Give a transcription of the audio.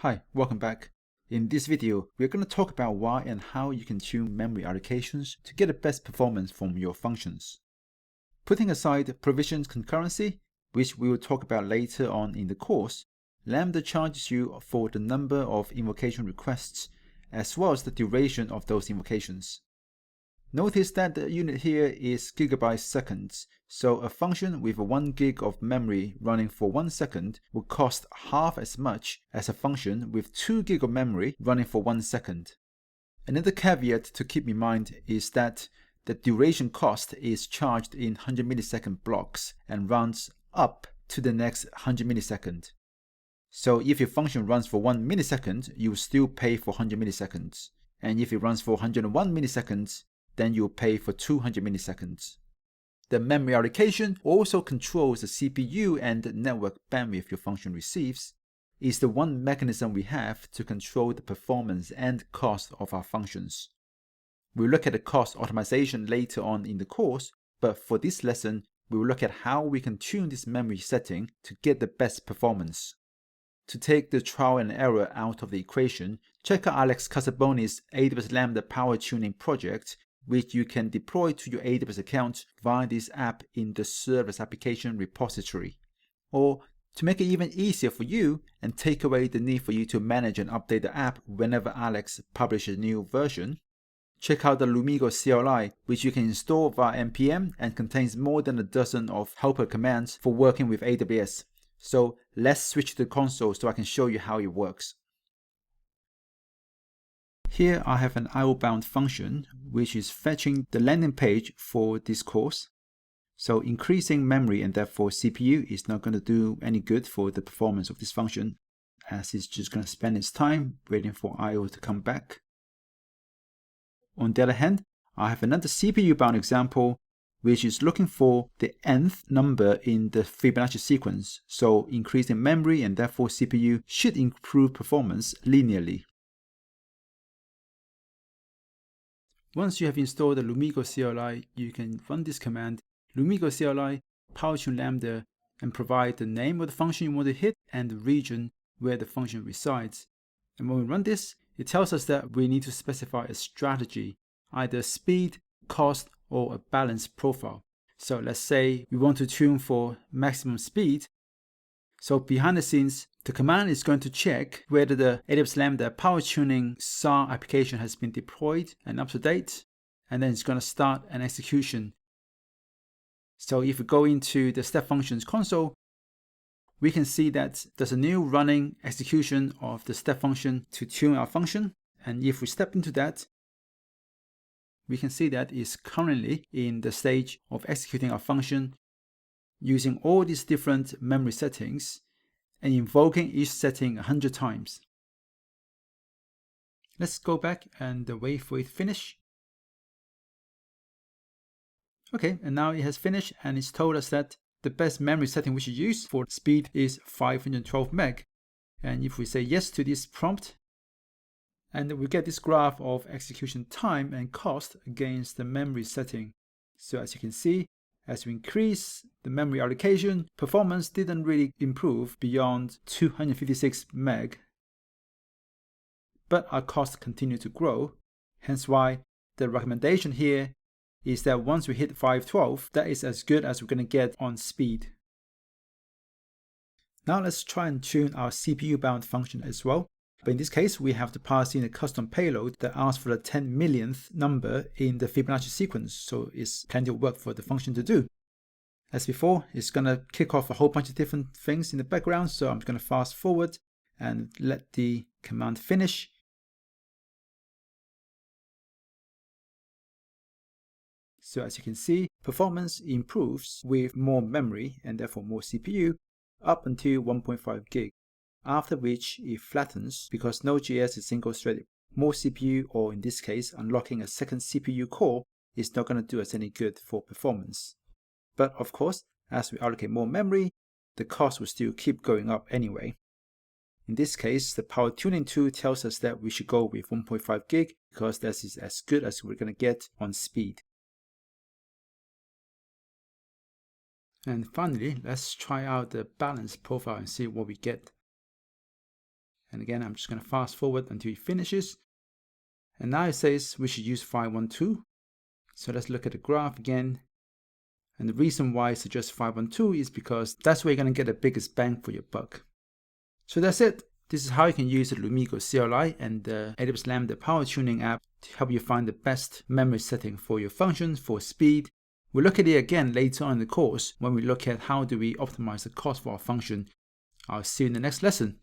Hi, welcome back. In this video, we're going to talk about why and how you can tune memory allocations to get the best performance from your functions. Putting aside provisioned concurrency, which we will talk about later on in the course, Lambda charges you for the number of invocation requests as well as the duration of those invocations. Notice that the unit here is gigabytes seconds, so a function with 1 gig of memory running for 1 second will cost half as much as a function with 2 gig of memory running for 1 second. Another caveat to keep in mind is that the duration cost is charged in 100 millisecond blocks and runs up to the next 100 millisecond. So if your function runs for 1 millisecond, you will still pay for 100 milliseconds. And if it runs for 101 milliseconds, then you'll pay for 200 milliseconds. The memory allocation also controls the CPU and the network bandwidth your function receives. It's the one mechanism we have to control the performance and cost of our functions. We'll look at the cost optimization later on in the course, but for this lesson, we will look at how we can tune this memory setting to get the best performance. To take the trial and error out of the equation, check out Alex Casaboni's AWS Lambda power tuning project, which you can deploy to your AWS account via this app in the serverless application repository. Or to make it even easier for you and take away the need for you to manage and update the app whenever Alex publishes a new version, check out the Lumigo CLI, which you can install via npm and contains more than a dozen of helper commands for working with AWS. So let's switch to the console so I can show you how it works. Here I have an IO-bound function which is fetching the landing page for this course. So increasing memory and therefore CPU is not going to do any good for the performance of this function, as it's just going to spend its time waiting for IO to come back. On the other hand, I have another CPU-bound example which is looking for the nth number in the Fibonacci sequence. So increasing memory and therefore CPU should improve performance linearly. Once you have installed the Lumigo CLI, you can run this command, Lumigo CLI PowerTune Lambda, and provide the name of the function you want to hit and the region where the function resides. And when we run this, it tells us that we need to specify a strategy, either speed, cost, or a balanced profile. So let's say we want to tune for maximum speed. So behind the scenes, the command is going to check whether the AWS Lambda power tuning SAR application has been deployed and up to date, and then it's going to start an execution. So if we go into the step functions console, we can see that there's a new running execution of the step function to tune our function. And if we step into that, we can see that it's currently in the stage of executing our function using all these different memory settings and invoking each setting 100 times. Let's go back and wait for it to finish. Okay, and now it has finished and it's told us that the best memory setting we should use for speed is 512 meg. And if we say yes to this prompt, and we get this graph of execution time and cost against the memory setting. So as you can see, as we increase the memory allocation, performance didn't really improve beyond 256 meg. But our costs continue to grow, hence why the recommendation here is that once we hit 512, that is as good as we're going to get on speed. Now let's try and tune our CPU-bound function as well. But in this case, we have to pass in a custom payload that asks for the 10 millionth number in the Fibonacci sequence, so it's plenty of work for the function to do. As before, it's going to kick off a whole bunch of different things in the background, so I'm going to fast forward and let the command finish. So as you can see, performance improves with more memory and therefore more CPU up until 1.5 gig. After which it flattens because Node.js is single-threaded. More CPU, or in this case unlocking a second CPU core, is not going to do us any good for performance. But of course, as we allocate more memory, the cost will still keep going up anyway. In this case, the power tuning tool tells us that we should go with 1.5 gig because that is as good as we're going to get on speed. And finally, let's try out the balance profile and see what we get. And again, I'm just going to fast forward until it finishes. And now it says we should use 512. So let's look at the graph again. And the reason why I suggest 512 is because that's where you're going to get the biggest bang for your buck. So that's it. This is how you can use the Lumigo CLI and the AWS Lambda Power Tuning app to help you find the best memory setting for your functions, for speed. We'll look at it again later on in the course when we look at how do we optimize the cost for our function. I'll see you in the next lesson.